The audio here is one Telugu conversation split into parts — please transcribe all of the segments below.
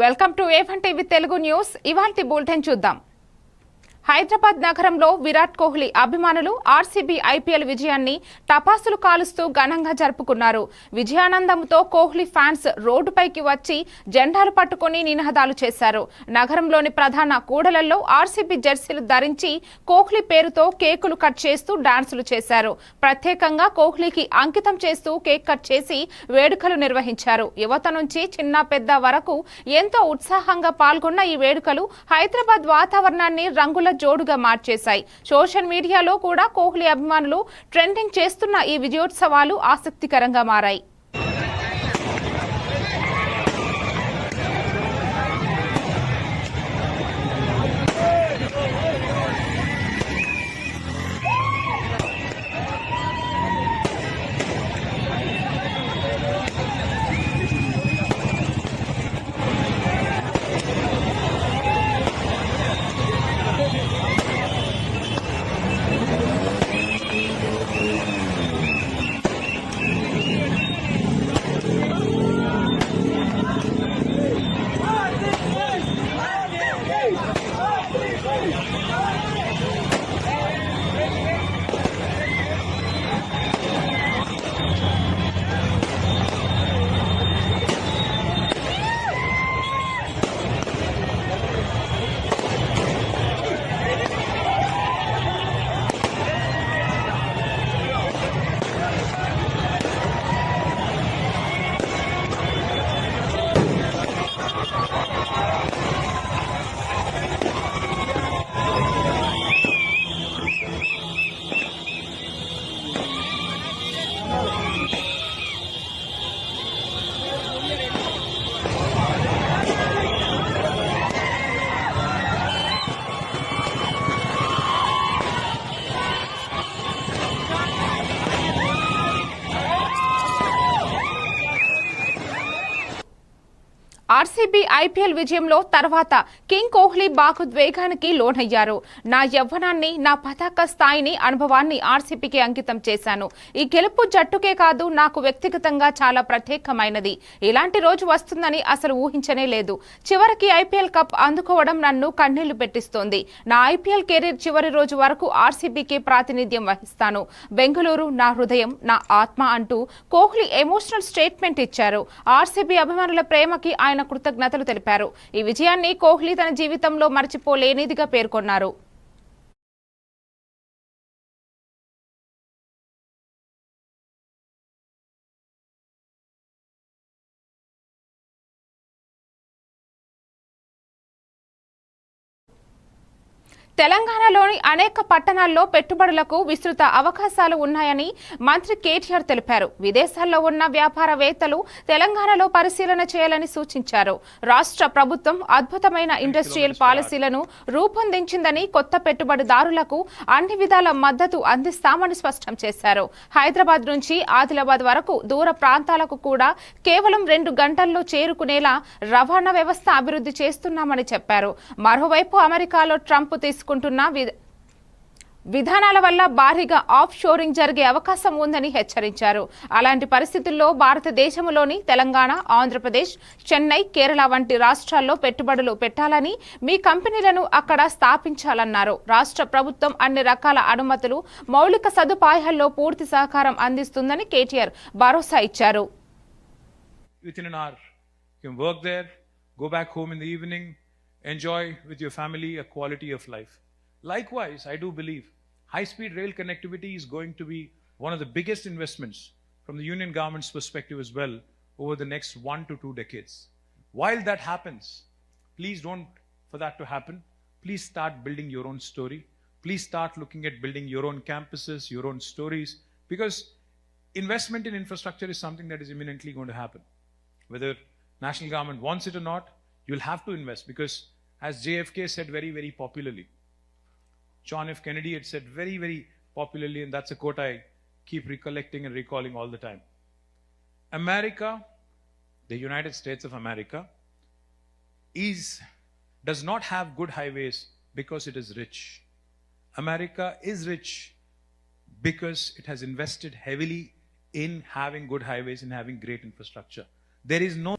Welcome to A1 TV Telugu news. ఇవాల్టి బులెటిన్ చూద్దాం. హైదరాబాద్ నగరంలో విరాట్ కోహ్లీ అభిమానులు ఆర్సీబీ ఐపీఎల్ విజయాన్ని టపాసులు కాలుస్తూ ఘనంగా జరుపుకున్నారు. విజయానందంతో కోహ్లీ ఫ్యాన్స్ రోడ్డుపైకి వచ్చి జెండాలు పట్టుకుని నినాదాలు చేశారు. నగరంలోని ప్రధాన కూడళ్లలో ఆర్సీబీ జెర్సీలు ధరించి కోహ్లీ పేరుతో కేకులు కట్ చేస్తూ డాన్సులు చేశారు. ప్రత్యేకంగా కోహ్లీకి అంకితం చేస్తూ కేక్ కట్ చేసి వేడుకలు నిర్వహించారు. యువత నుంచి చిన్న పెద్ద వరకు ఎంతో ఉత్సాహంగా పాల్గొన్న ఈ వేడుకలు హైదరాబాద్ వాతావరణాన్ని రంగుల జోడుగా మార్చేశాయి. సోషల్ మీడియాలో కూడా కోహ్లీ అభిమానులు ట్రెండింగ్ చేస్తున్న ఈ విజయోత్సవాలు ఆసక్తికరంగా మారాయి. ఆర్సీబీ ఐపీఎల్ విజయంలో తర్వాత కింగ్ కోహ్లీ భావోద్వేగానికి లోనయ్యారు. నా యవ్వనాన్ని, నా పతాక స్థాయిని, అనుభవాన్ని ఆర్సీబీకి అంకితం చేశాను. ఈ గెలుపు జట్టుకే కాదు, నాకు వ్యక్తిగతంగా చాలా ప్రత్యేకమైనది. ఇలాంటి రోజు వస్తుందని అసలు ఊహించనే లేదు. చివరికి ఐపీఎల్ కప్ అందుకోవడం నన్ను కన్నీళ్లు పెట్టిస్తోంది. నా ఐపీఎల్ కెరీర్ చివరి రోజు వరకు ఆర్సీబీకి ప్రాతినిధ్యం వహిస్తాను. బెంగళూరు నా హృదయం, నా ఆత్మ అంటూ కోహ్లీ ఎమోషనల్ స్టేట్మెంట్ ఇచ్చారు. ఆర్సీబీ అభిమానుల ప్రేమకి ఆయన కృతజ్ఞతలు తెలిపారు. ఈ విజయాన్ని కోహ్లీ తన జీవితంలో మర్చిపోలేనిదిగా పేర్కొన్నారు. తెలంగాణలోని అనేక పట్టణాల్లో పెట్టుబడులకు విస్తృత అవకాశాలు ఉన్నాయని మంత్రి కేటీఆర్ తెలిపారు. విదేశాల్లో ఉన్న వ్యాపారవేత్తలు తెలంగాణలో పరిశీలన చేయాలని సూచించారు. రాష్ట్ర ప్రభుత్వం అద్భుతమైన ఇండస్ట్రియల్ పాలసీలను రూపొందించిందని, కొత్త పెట్టుబడిదారులకు అన్ని విధాల మద్దతు అందిస్తామని స్పష్టం చేశారు. హైదరాబాద్ నుంచి ఆదిలాబాద్ వరకు దూర ప్రాంతాలకు కూడా కేవలం 2 గంటల్లో చేరుకునేలా రవాణా వ్యవస్థ అభివృద్ధి చేస్తున్నామని చెప్పారు. మరోవైపు అమెరికాలో ట్రంప్ తీసుకుంటున్న విధానాల వల్ల భారీగా ఆఫ్ షోరింగ్ జరిగే అవకాశం ఉందని హెచ్చరించారు. అలాంటి పరిస్థితుల్లో భారతదేశంలోని తెలంగాణ, ఆంధ్రప్రదేశ్, చెన్నై, కేరళ వంటి రాష్ట్రాల్లో పెట్టుబడులు పెట్టాలని, మీ కంపెనీలను అక్కడ స్థాపించాలన్నారు. రాష్ట్ర ప్రభుత్వం అన్ని రకాల అనుమతులు, మౌలిక సదుపాయాల్లో పూర్తి సహకారం అందిస్తుందని కేటీఆర్ భరోసా ఇచ్చారు. Enjoy with your family a quality of life. Likewise, I do believe high-speed rail connectivity is going to be one of the biggest investments from the Union government's perspective as well over the next 1 to 2 decades. While that happens, please don't, for that to happen, please start building your own story. Please start looking at building your own campuses, your own stories, because investment in infrastructure is something that is imminently going to happen. Whether national government wants it or not, you'll have to invest, because as JFK said very, very popularly, John F. Kennedy had said very, very popularly, and that's a quote I keep recollecting and recalling all the time. America, the United States of America, does not have good highways because it is rich. America is rich because it has invested heavily in having good highways and having great infrastructure. There is no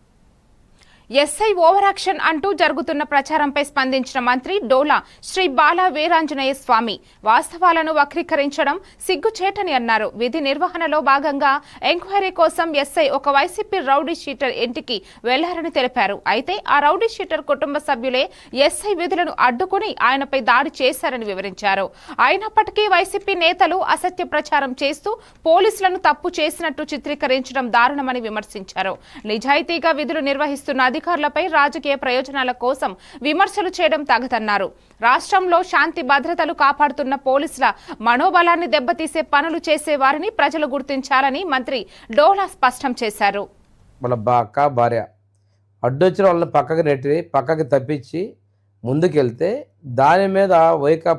SI over action అంటూ జరుగుతున్న ప్రచారంపై స్పందించిన మంత్రి డోలా శ్రీ బాల వీరాంజనేయ స్వామి వాస్తవాలను వక్రీకరించడం సిగ్గుచేటని అన్నారు. విధి నిర్వహణలో భాగంగా ఎంక్వైరీ కోసం ఎస్ఐ ఒక వైసీపీ రౌడీ షీటర్ ఇంటికి వెళ్లారని తెలిపారు. అయితే ఆ రౌడీ షీటర్ కుటుంబ సభ్యులే ఎస్ఐ విధులను అడ్డుకుని ఆయనపై దాడి చేశారని వివరించారు. అయినప్పటికీ వైసీపీ నేతలు అసత్య ప్రచారం చేస్తూ పోలీసులను తప్పు చేసినట్టు చిత్రీకరించడం దారుణమని విమర్శించారు. నిజాయితీగా విధులు నిర్వహిస్తున్న అధికారులపై రాజకీయ ప్రయోజనాల కోసం విమర్శలు చేయడం తగదన్నారు. రాష్ట్రంలో శాంతి భద్రతలు కాపాడుతున్న పోలీసుల మనోబలాన్ని దెబ్బతీసే పనులు చేసే వారిని ప్రజలు గుర్తించాలని మంత్రి డోలా స్పష్టం చేశారు. మన అక్క భార్య అడ్డొచ్చిన వాళ్ళని పక్కకి నెట్టి పక్కకి తప్పించి ముందుకెళ్తే దాని మీద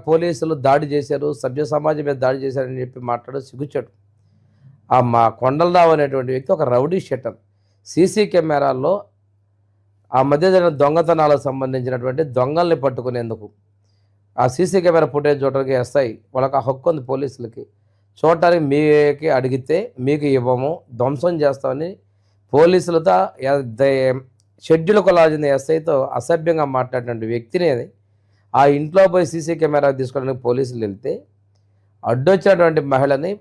పోలీసులు దాడి చేశారు, సభ్య సమాజం మీద దాడి చేశారని చెప్పి మాట్లాడు సిగ్గుచాడు. ఆ మా కొండలరావు అనేటువంటి వ్యక్తి ఒక రౌడీ షీటర్. సీసీ కెమెరాల్లో ఆ మధ్య జరిగిన దొంగతనాలకు సంబంధించినటువంటి దొంగల్ని పట్టుకునేందుకు ఆ సీసీ కెమెరా ఫుటేజ్ చూడడానికి వస్తాయి. వాళ్ళకి ఆ హక్కు ఉంది పోలీసులకి. చూడటానికి మీకి అడిగితే మీకు ఇవ్వము, ధ్వంసం చేస్తామని పోలీసులతో షెడ్యూల్ కొలాజిన ఎస్ఐతో అసభ్యంగా మాట్లాడినటువంటి వ్యక్తిని ఆ ఇంట్లో పోయి సీసీ కెమెరా తీసుకోవడానికి పోలీసులు వెళ్తే అడ్డొచ్చినటువంటి మహిళని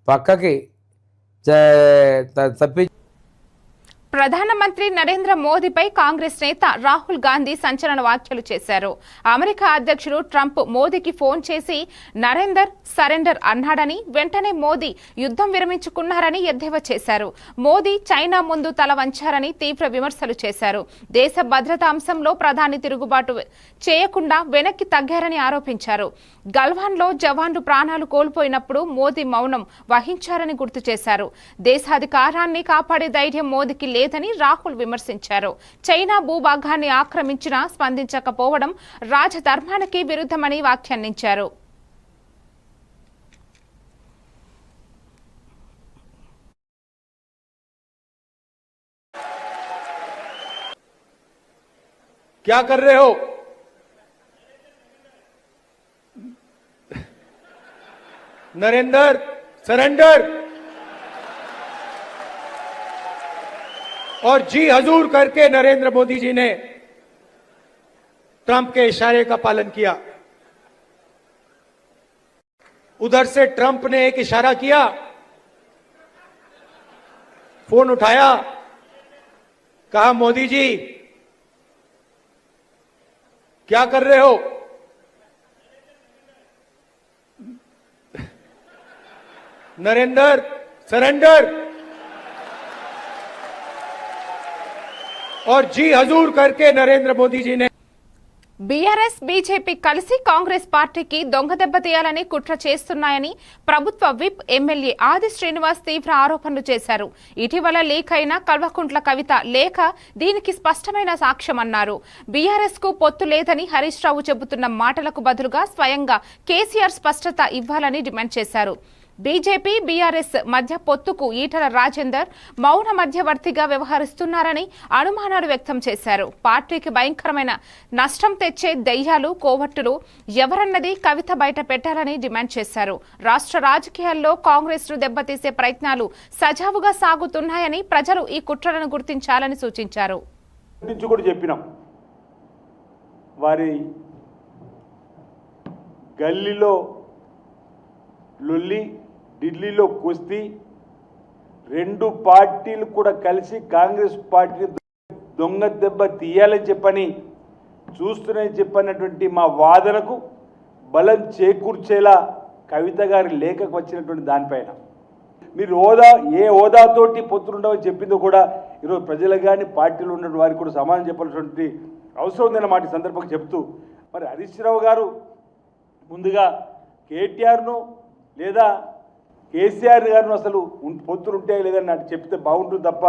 పక్కకి తప్పి ప్రధానమంత్రి నరేంద్ర మోదీపై కాంగ్రెస్ నేత రాహుల్ గాంధీ సంచలన వ్యాఖ్యలు చేశారు. అమెరికా అధ్యక్షుడు ట్రంప్ మోదీకి ఫోన్ చేసి నరేందర్ సరెండర్ అన్నాడని, వెంటనే మోదీ యుద్ధం విరమించుకున్నారని ఎద్దేవా చేశారు. మోదీ చైనా ముందు తల వంచారని తీవ్ర విమర్శలు చేశారు. దేశ భద్రతా అంశంలో ప్రధాని తిరుగుబాటు చేయకుండా వెనక్కి తగ్గారని ఆరోపించారు. గల్వాన్లో జవాన్లు ప్రాణాలు కోల్పోయినప్పుడు మోదీ మౌనం వహించారని గుర్తు చేశారు. దేశాధికారాన్ని కాపాడే ధైర్యం మోదీకి లేదని రాహుల్ విమర్శించారు. చైనా భూభాగాన్ని ఆక్రమించినా స్పందించకపోవడం రాజధర్మానికి విరుద్ధమని వ్యాఖ్యానించారు. क्या कर रहे हो? नरेंद्र सरेंडर और जी हजूर करके नरेंद्र मोदी जी ने ट्रंप के इशारे का पालन किया. उधर से ट्रंप ने एक इशारा किया, फोन उठाया, कहा मोदी जी क्या कर रहे हो? नरेंद्र सरेंडर और जी हजूर करके नरेंद्र मोदी जी ने బీఆర్ఎస్ బీజేపీ కలిసి కాంగ్రెస్ పార్టీకి దొంగ దెబ్బ తీయాలని కుట్ర చేస్తున్నాయని ప్రభుత్వ విప్ ఎమ్మెల్యే ఆది శ్రీనివాస్ తీవ్ర ఆరోపణలు చేశారు. ఇటీవల లీక్ అయిన కల్వకుంట్ల కవిత లేఖ దీనికి స్పష్టమైన సాక్ష్యమన్నారు. బీఆర్ఎస్ కు పొత్తు లేదని హరీష్ రావు చెబుతున్న మాటలకు బదులుగా స్వయంగా కేసీఆర్ స్పష్టత ఇవ్వాలని డిమాండ్ చేశారు. బీజేపీ బీఆర్ఎస్ మధ్య పొత్తుకు ఈటల రాజేందర్ మౌన మధ్యవర్తిగా వ్యవహరిస్తున్నారని అనుమానాలు వ్యక్తం చేశారు. పార్టీకి భయంకరమైన నష్టం తెచ్చే దయ్యాలు, కోవట్టులు ఎవరన్నది కవిత బయట పెట్టాలని డిమాండ్ చేశారు. రాష్ట్ర రాజకీయాల్లో కాంగ్రెస్ ను దెబ్బతీసే ప్రయత్నాలు సజావుగా సాగుతున్నాయని ప్రజలు ఈ కుట్రలను గుర్తించాలని సూచించారు. వారి గల్లీలో లొల్లి, ఢిల్లీలో కుస్తీ, రెండు పార్టీలు కూడా కలిసి కాంగ్రెస్ పార్టీ దొంగ దెబ్బ తీయాలని చెప్పని చెప్పన్నటువంటి మా వాదనకు బలం చేకూర్చేలా కవిత గారి లేఖకు వచ్చినటువంటి దానిపైన మీరు ఏ హోదాతోటి పొత్తులుండవని చెప్పిందో కూడా ఈరోజు ప్రజలకు కానీ పార్టీలు ఉన్న వారికి కూడా సమాధానం చెప్పాల్సినటువంటి అవసరం ఉందన్న మాట సందర్భంగా చెప్తూ, మరి హరీష్ రావు గారు ముందుగా కేటీఆర్ను లేదా కేసీఆర్ గారిని అసలు పొత్తులు ఉంటాయా లేదని నాకు చెప్తే బాగుంటుంది తప్ప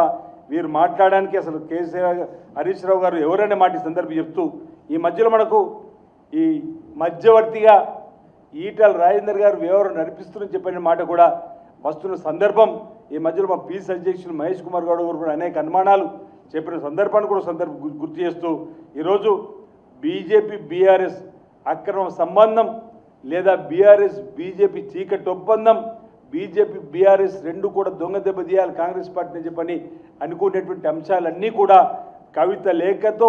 వీరు మాట్లాడడానికి అసలు కేసీఆర్ హరీష్ రావు గారు ఎవరైనా మాట సందర్భం చెప్తూ, ఈ మధ్యలో మనకు ఈ మధ్యవర్తిగా ఈటల రాజేందర్ గారు వ్యవహారం నడిపిస్తున్నారని చెప్పిన మాట కూడా వస్తున్న సందర్భం. ఈ మధ్యలో మా పీసీ అధ్యక్షులు మహేష్ కుమార్ గౌడ్ గారు కూడా అనేక అనుమానాలు చెప్పిన సందర్భాన్ని కూడా గుర్తు చేస్తూ, ఈరోజు బీజేపీ బీఆర్ఎస్ అక్రమ సంబంధం లేదా బీఆర్ఎస్ బీజేపీ చీకటి ఒప్పందం, బీజేపీ బీఆర్ఎస్ రెండు కూడా దొంగ దెబ్బ తీయాలి కాంగ్రెస్ పార్టీని చెప్పని అనుకునేటువంటి అంశాలన్నీ కూడా కవిత లేఖతో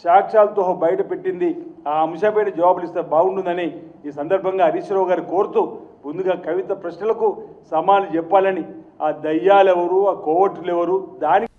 సాక్ష్యాలతో బయట పెట్టింది. ఆ అంశంపైన జవాబులు ఇస్తే బాగుంటుందని ఈ సందర్భంగా హరీష్ రావు గారు కోరుతూ, ముందుగా కవిత ప్రశ్నలకు సమాధానం చెప్పాలని, ఆ దయ్యాలు ఎవరు, ఆ కోవట్లు ఎవరు, దాని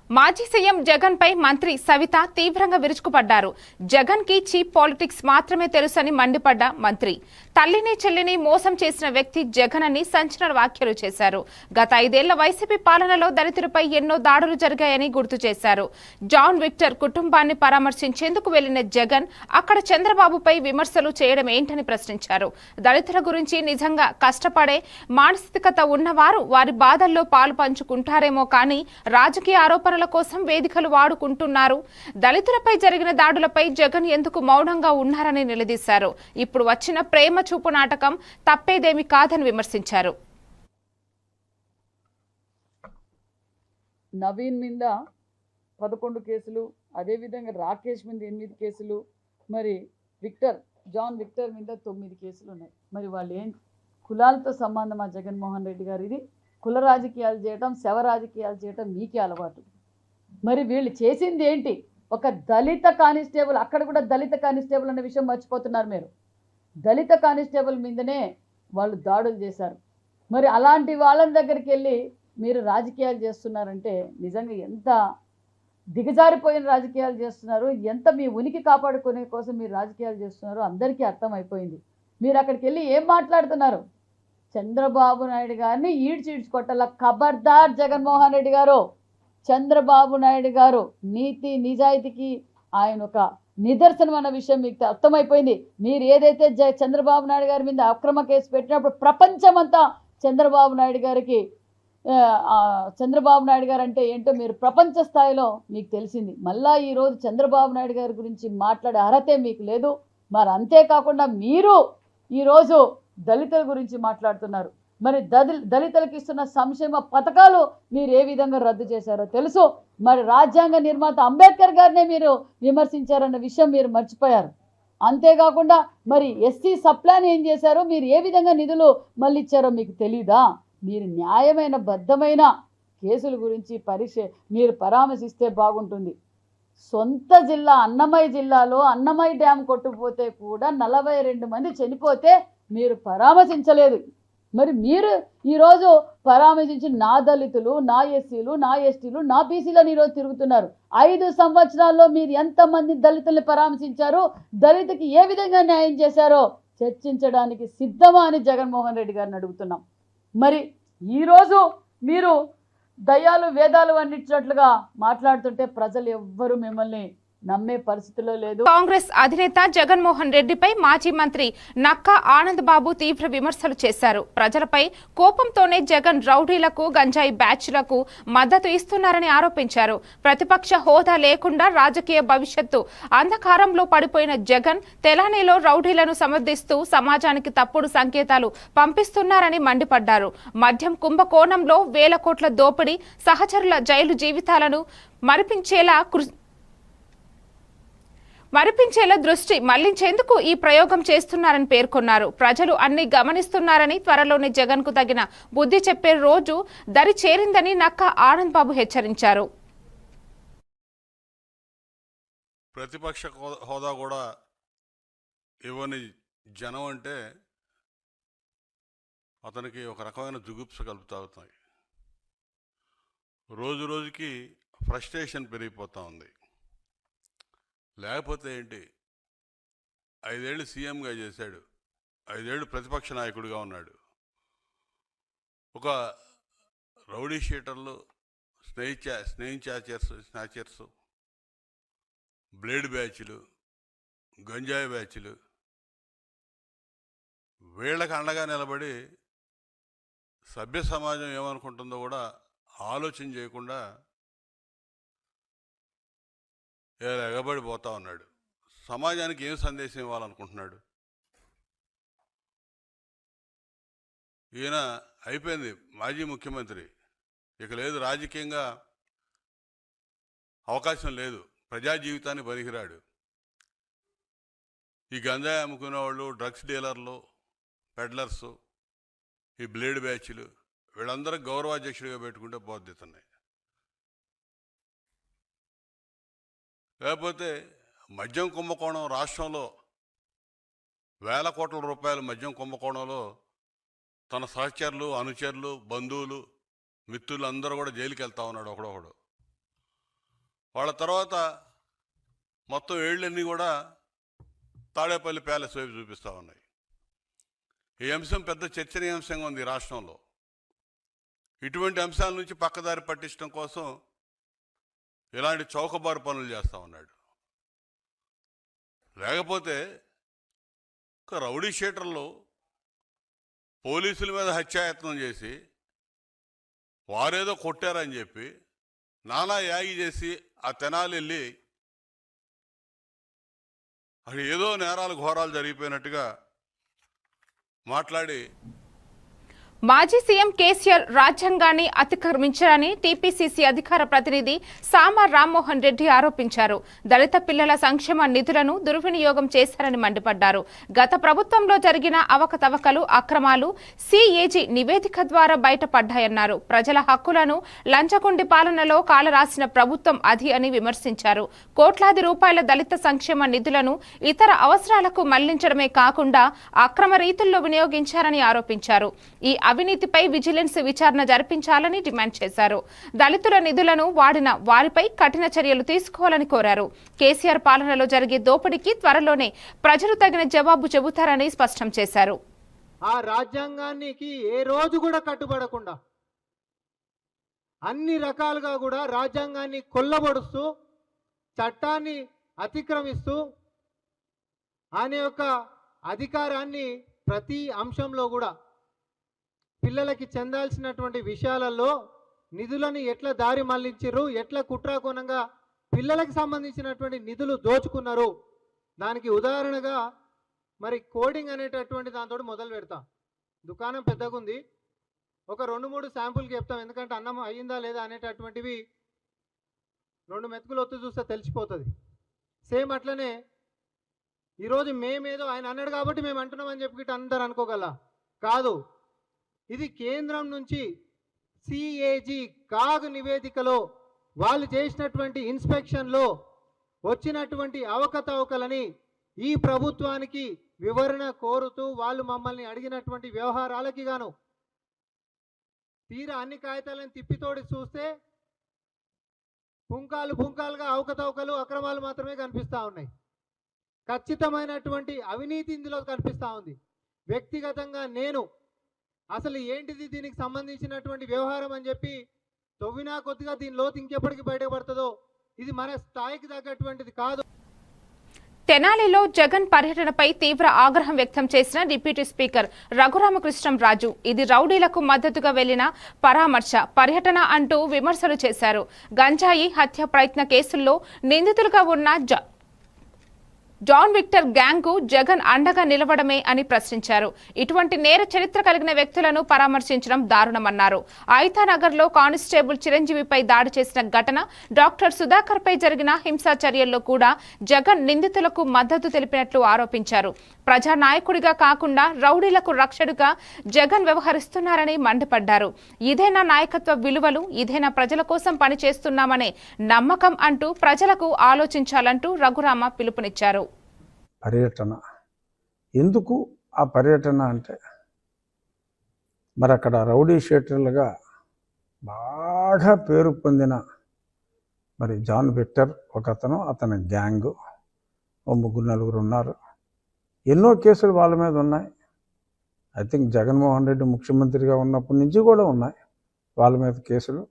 మాజీ సీఎం జగన్ పై మంత్రి సవిత తీవ్రంగా విరుచుకుపడ్డారు. జగన్ కి చీప్ పాలిటిక్స్ మాత్రమే తెలుసని మండిపడ్డ మంత్రి, తల్లిని చెల్లిని మోసం చేసిన వ్యక్తి జగన్ అని సంచలన వ్యాఖ్యలు చేశారు. గత 5 ఏళ్ల వైసీపీ పాలనలో దళితులపై ఎన్నో దాడులు జరిగాయని గుర్తు చేశారు. జాన్ విక్టర్ కుటుంబాన్ని పరామర్శించేందుకు వెళ్లిన జగన్ అక్కడ చంద్రబాబుపై విమర్శలు చేయడం ఏంటని ప్రశ్నించారు. దళితుల గురించి నిజంగా కష్టపడే మానసికత ఉన్నవారు వారి బాధల్లో పాలు పంచుకుంటారేమో కానీ రాజకీయ ఆరోపణలు కోసం వేదికలు వాడుకుంటున్నారు. దళితులపై జరిగిన దాడులపై జగన్ ఎందుకు మౌనంగా ఉన్నారని నిలదీశారు. ఇప్పుడు వచ్చిన ప్రేమ చూపు నాటకం తప్పేదేమి కాదని విమర్శించారు. నవీన్ మీద 11 కేసులు, అదేవిధంగా రాకేష్ మీద 8 కేసులు, మరి జాన్ విక్టర్ మీద 9 కేసులు ఉన్నాయి. మరి వాళ్ళు ఏం కులాలతో సంబంధమా జగన్మోహన్ రెడ్డి గారు? ఇది కుల రాజకీయాలు చేయటం, శవ రాజకీయాలు చేయటం మీకే అలవాటు. మరి వీళ్ళు చేసింది ఏంటి? ఒక దళిత కానిస్టేబుల్, అక్కడ కూడా దళిత కానిస్టేబుల్ అనే విషయం మర్చిపోతున్నారు మీరు. దళిత కానిస్టేబుల్ మీదనే వాళ్ళు దాడులు చేశారు. మరి అలాంటి వాళ్ళ దగ్గరికి వెళ్ళి మీరు రాజకీయాలు చేస్తున్నారంటే నిజంగా ఎంత దిగజారిపోయిన రాజకీయాలు చేస్తున్నారు, ఎంత మీ ఉనికి కాపాడుకునే కోసం మీరు రాజకీయాలు చేస్తున్నారో అందరికీ అర్థమైపోయింది. మీరు అక్కడికి వెళ్ళి ఏం మాట్లాడుతున్నారు? చంద్రబాబు నాయుడు గారిని ఈడ్చికొట్టాల. ఖబర్దార్ జగన్మోహన్ రెడ్డి గారు. చంద్రబాబు నాయుడు గారు నీతి నిజాయితీకి ఆయన ఒక నిదర్శనం అన్న విషయం మీకు అర్థమైపోయింది. మీరు ఏదైతే చంద్రబాబు నాయుడు గారి మీద అక్రమ కేసు పెట్టినప్పుడు ప్రపంచమంతా చంద్రబాబు నాయుడు గారు అంటే ఏంటో మీరు ప్రపంచ స్థాయిలో మీకు తెలిసింది. మళ్ళా ఈరోజు చంద్రబాబు నాయుడు గారి గురించి మాట్లాడే అర్హతే మీకు లేదు. మరి అంతేకాకుండా మీరు ఈరోజు దళితుల గురించి మాట్లాడుతున్నారు. మరి దళితులకు ఇస్తున్న సంక్షేమ పథకాలు మీరు ఏ విధంగా రద్దు చేశారో తెలుసు. మరి రాజ్యాంగ నిర్మాత అంబేద్కర్ గారినే మీరు విమర్శించారన్న విషయం మీరు మర్చిపోయారు. అంతేకాకుండా మరి ఎస్సీ సప్లాన్ ఏం చేశారో, మీరు ఏ విధంగా నిధులు మళ్ళీ ఇచ్చారో మీకు తెలీదా? మీరు న్యాయమైన బద్ధమైన కేసుల గురించి మీరు పరామర్శిస్తే బాగుంటుంది. సొంత జిల్లా అన్నమయ్య జిల్లాలో అన్నమయ్య డ్యామ్ కొట్టుకుపోతే కూడా 42 మంది చనిపోతే మీరు పరామర్శించలేదు. మరి మీరు ఈరోజు పరామర్శించి నా దళితులు, నా ఎస్సీలు, నా ఎస్టీలు, నా బీసీలను ఈరోజు తిరుగుతున్నారు. 5 సంవత్సరాల్లో మీరు ఎంతమంది దళితుల్ని పరామర్శించారు, దళితుకి ఏ విధంగా న్యాయం చేశారో చర్చించడానికి సిద్ధమా అని జగన్మోహన్ రెడ్డి గారిని అడుగుతున్నాం. మరి ఈరోజు మీరు దయ్యాలు వేదాలు అన్నిచ్చినట్లుగా మాట్లాడుతుంటే ప్రజలు ఎవ్వరూ మిమ్మల్ని నమ్మే పరిస్థితిలో లేదు. కాంగ్రెస్ అధినేత జగన్మోహన్ రెడ్డిపై మాజీ మంత్రి నక్కా ఆనంద్ బాబు తీవ్ర విమర్శలు చేశారు. ప్రజలపై కోపంతోనే జగన్ రౌడీలకు, గంజాయి బ్యాచ్లకు మద్దతు ఇస్తున్నారని ఆరోపించారు. ప్రతిపక్ష హోదా లేకుండా రాజకీయ భవిష్యత్తు అంధకారంలో పడిపోయిన జగన్ తెలంగాణలో రౌడీలను సమర్థిస్తూ సమాజానికి తప్పుడు సంకేతాలు పంపిస్తున్నారని మండిపడ్డారు. మద్యం కుంభకోణంలో వేల కోట్ల దోపిడీ, సహచరుల జైలు జీవితాలను మరిపించేలా దృష్టి మళ్లించేందుకు ఈ ప్రయోగం చేస్తున్నారని పేర్కొన్నారు. ప్రజలు అన్ని గమనిస్తున్నారని, త్వరలోనే జగన్ కు తగిన బుద్ధి చెప్పే రోజు దరి చేరిందని నక్కా ఆనంద్ బాబు హెచ్చరించారు. ప్రతిపక్ష హోదా కూడా ఇవ్వని జనం అంటే అతనికి ఒక రకమైన జుగుప్స కలుపుతాయి. రోజు రోజుకి ఫ్రస్ట్రేషన్ పెరిగిపోతూ ఉంది. లేకపోతే ఏంటి, 5 ఏళ్ళు సీఎంగా చేశాడు, 5 ఏళ్ళు ప్రతిపక్ష నాయకుడిగా ఉన్నాడు. ఒక రౌడీ షీటర్లు, స్నేచర్స్, బ్లేడ్ బ్యాచ్లు, గంజాయి బ్యాచ్లు, వీళ్ళకి అండగా నిలబడి సభ్య సమాజం ఏమనుకుంటుందో కూడా ఆలోచన చేయకుండా ఎగబడిపోతా ఉన్నాడు. సమాజానికి ఏం సందేశం ఇవ్వాలనుకుంటున్నాడు? ఈయన అయిపోయింది, మాజీ ముఖ్యమంత్రి, ఇక లేదు, రాజకీయంగా అవకాశం లేదు, ప్రజా జీవితాన్ని పనికిరాడు. ఈ గంజాయి అమ్ముకునే వాళ్ళు, డ్రగ్స్ డీలర్లు, పెడ్లర్సు, ఈ బ్లేడ్ బ్యాచ్లు, వీళ్ళందరూ గౌరవాధ్యక్షుడిగా పెట్టుకుంటే బాధ్యతన్నాయి. లేకపోతే మద్యం కుంభకోణం రాష్ట్రంలో వేల కోట్ల రూపాయల మద్యం కుంభకోణంలో తన సహచరులు, అనుచరులు, బంధువులు, మిత్రులు అందరూ కూడా జైలుకి వెళ్తా ఉన్నాడు ఒకడొకడు. వాళ్ళ తర్వాత మొత్తం ఏళ్ళన్నీ కూడా తాడేపల్లి ప్యాలెస్ వైపు చూపిస్తూ ఉన్నాయి. ఈ అంశం పెద్ద చర్చనీయాంశంగా ఉంది రాష్ట్రంలో. ఇటువంటి అంశాల నుంచి పక్కదారి పట్టించడం కోసం ఇలాంటి చౌకబారు పనులు చేస్తూ ఉన్నాడు. లేకపోతే ఒక రౌడీ షీటర్లు పోలీసుల మీద హత్యాయత్నం చేసి వారేదో కొట్టారని చెప్పి నానా యాగి చేసి ఆ తెనాలి వెళ్ళి అక్కడ ఏదో నేరాలు ఘోరాలు జరిగిపోయినట్టుగా మాట్లాడి మాజీ సీఎం కేసీఆర్ రాజ్యాంగాన్ని అతిక్రమించారని టీపీసీసీ అధికార ప్రతినిధి సామ రామ్మోహన్ రెడ్డి ఆరోపించారు. దళిత పిల్లల సంక్షేమ నిధులను దుర్వినియోగం చేశారని మండిపడ్డారు. గత ప్రభుత్వంలో జరిగిన అవకతవకలు, అక్రమాలు సీఏజీ నివేదిక ద్వారా బయటపడ్డాయన్నారు. ప్రజల హక్కులను లంచగొండి పాలనలో కాలరాసిన ప్రభుత్వం అది అని విమర్శించారు. కోట్లాది రూపాయల దళిత సంక్షేమ నిధులను ఇతర అవసరాలకు మళ్లించడమే కాకుండా అక్రమ రీతుల్లో వినియోగించారని ఆరోపించారు. ఈ అవినీతిపై విజిలెన్స్ విచారణ జరిపించాలని డిమాండ్ చేశారు. దళితుల నిధులను వాడిన వారిపై కఠిన చర్యలు తీసుకోవాలని కోరారు. కేసీఆర్ పాలనలో జరిగే దోపిడీకి త్వరలోనే ప్రజలు తగిన జవాబు చెబుతారని స్పష్టం చేశారు. ఆ రాజ్యాంగానికి ఏ రోజు కూడా కట్టుబడకుండా అన్ని రకాలుగా కూడా రాజ్యాంగాన్ని కొల్లబడుస్తూ చట్టాన్ని అతిక్రమిస్తూ ఆయన యొక్క అధికారాన్ని ప్రతి అంశంలో కూడా పిల్లలకి చెందాల్సినటువంటి విషయాలలో నిధులను ఎట్లా దారి మళ్లించారు, ఎట్లా కుట్రాకోణంగా పిల్లలకు సంబంధించినటువంటి నిధులు దోచుకున్నారు. దానికి ఉదాహరణగా మరి కోడింగ్ అనేటటువంటి దాంతో మొదలు పెడతాం. దుకాణం పెద్దగా ఉంది, ఒక 2-3 శాంపుల్కి చెప్తాం, ఎందుకంటే అన్నం అయ్యిందా లేదా అనేటటువంటివి 2 మెతుకులు ఒత్తు చూస్తే తెలిసిపోతుంది. సేమ్ అట్లనే ఈరోజు మేమేదో ఆయన అన్నాడు కాబట్టి మేము అంటున్నామని చెప్పి అందరు అనుకోగల కాదు. ఇది కేంద్రం నుంచి సిఏజీ కాగ్ నివేదికలో వాళ్ళు చేసినటువంటి ఇన్స్పెక్షన్లో వచ్చినటువంటి అవకతవకలని ఈ ప్రభుత్వానికి వివరణ కోరుతూ వాళ్ళు మమ్మల్ని అడిగినటువంటి వ్యవహారాలకి గాను తీరా అన్ని కాగితాలను తిప్పితోడి చూస్తే పుంకాలుగా అవకతవకలు, అక్రమాలు మాత్రమే కనిపిస్తూ ఉన్నాయి. ఖచ్చితమైనటువంటి అవినీతి ఇందులో కనిపిస్తూ ఉంది. వ్యక్తిగతంగా నేను అసలు ఏంటిది దీనికి సంబంధించినటువంటి వ్యవహారం అని చెప్పి తవ్వినా కొద్దిగా దీని లోతు ఇంకెప్పటికి బయటపడుతుందో ఇది మన స్థాయికి తగ్గటువంటిది కాదు. తెనాలిలో జగన్ పర్యటనపై తీవ్ర ఆగ్రహం వ్యక్తం చేసిన డిప్యూటీ స్పీకర్ రఘురామకృష్ణంరాజు ఇది రౌడీలకు మద్దతుగా వెళ్లిన పరామర్శ పర్యటన అంటూ విమర్శలు చేశారు. గంజాయి హత్య ప్రయత్న కేసుల్లో నిందితులుగా ఉన్న జాన్ విక్టర్ గ్యాంగ్ కు జగన్ అండగా నిలవడమే అని ప్రశ్నించారు. ఇటువంటి నేర చరిత్ర కలిగిన వ్యక్తులను పరామర్శించడం దారుణమన్నారు. ఐతానగర్ లో కానిస్టేబుల్ చిరంజీవిపై దాడి చేసిన ఘటన, డాక్టర్ సుధాకర్ పై జరిగిన హింసా చర్యల్లో కూడా జగన్ నిందితులకు మద్దతు తెలిపినట్లు ఆరోపించారు. ప్రజానాయకుడిగా కాకుండా రౌడీలకు రక్షకుడిగా జగన్ వ్యవహరిస్తున్నారని మండిపడ్డారు. ఇదేనా నాయకత్వ విలువలు, ఇదేనా ప్రజల కోసం పనిచేస్తున్నామనే నమ్మకం అంటూ ప్రజలకు ఆలోచించాలంటూ రఘురామ పిలుపునిచ్చారు. పర్యటన ఎందుకు ఆ పర్యటన అంటే మరి అక్కడ రౌడీ షీటర్లుగా బాగా పేరు పొందిన మరి జాన్ విక్టర్ ఒకతను, అతని గ్యాంగ్ 3-4 ఉన్నారు. ఎన్నో కేసులు వాళ్ళ మీద ఉన్నాయి. ఐ థింక్ జగన్మోహన్ రెడ్డి ముఖ్యమంత్రిగా ఉన్నప్పటి నుంచి కూడా ఉన్నాయి వాళ్ళ మీద కేసులు.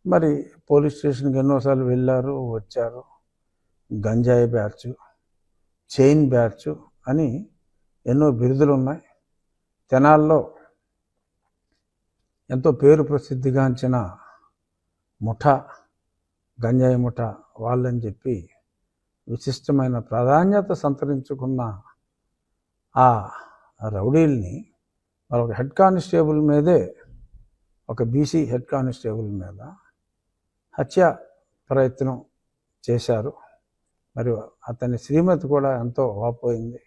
మరి పోలీస్ స్టేషన్కి ఎన్నోసార్లు వెళ్ళారు, వచ్చారు. గంజాయి బ్యాచ్, చైన్ బ్యాచ్ అని ఎన్నో బిరుదులు ఉన్నాయి. తెనాల్లో ఎంతో పేరు ప్రసిద్ధిగాంచిన ముఠా, గంజాయి ముఠా వాళ్ళని చెప్పి విశిష్టమైన ప్రాధాన్యత సంతరించుకున్న ఆ రౌడీల్ని ఒక హెడ్ కానిస్టేబుల్ మీదే, ఒక బీసీ హెడ్ కానిస్టేబుల్ మీద హత్య ప్రయత్నం చేశారు. మరి అతని శ్రీమతి కూడా ఎంతో వాపోయింది.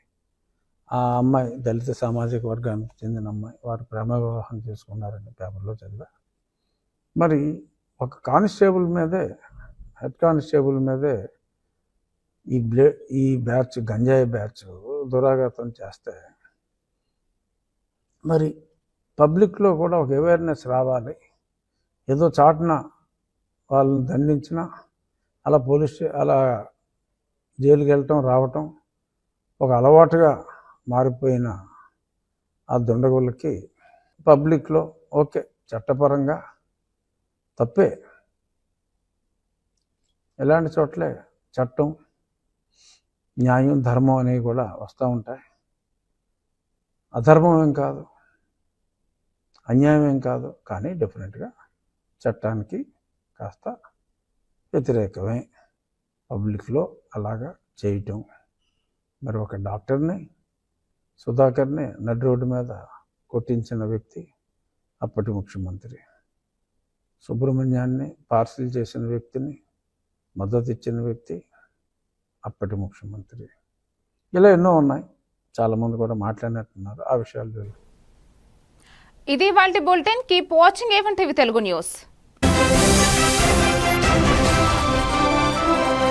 ఆ అమ్మాయి దళిత సామాజిక వర్గానికి చెందిన అమ్మాయి, వారు ప్రేమ వివాహం చేసుకున్నారని పేపర్లో చదివా. మరి ఒక కానిస్టేబుల్ మీదే హెడ్ కానిస్టేబుల్ మీదే ఈ బ్యాచ్ గంజాయి బ్యాచ్ దురాఘాతం చేస్తే మరి పబ్లిక్లో కూడా ఒక అవేర్నెస్ రావాలి. ఏదో చాటున వాళ్ళని దండించిన అలా అలా జైలుకి వెళ్ళటం రావటం ఒక అలవాటుగా మారిపోయిన ఆ దుండగులకి పబ్లిక్లో ఓకే చట్టపరంగా తప్పే, ఎలాంటి చోట్లే చట్టం న్యాయం ధర్మం అనేవి కూడా వస్తూ ఉంటాయి. అధర్మం ఏం కాదు, అన్యాయం ఏం కాదు, కానీ డెఫినెట్గా చట్టానికి కాస్త వ్యతిరేకమే పబ్లిక్లో అలాగా చేయటం. మరి ఒక డాక్టర్ని సుధాకర్ని నడి రోడ్డు మీద కొట్టించిన వ్యక్తి అప్పటి ముఖ్యమంత్రి, సుబ్రహ్మణ్యాన్ని పార్సిల్ చేసిన వ్యక్తిని మద్దతు ఇచ్చిన వ్యక్తి అప్పటి ముఖ్యమంత్రి. ఇలా ఎన్నో ఉన్నాయి, చాలామంది కూడా మాట్లాడినట్టున్నారు ఆ విషయాలు. ఇది ఇవాల్టి bulletin. Keep watching A1 TV Telugu news.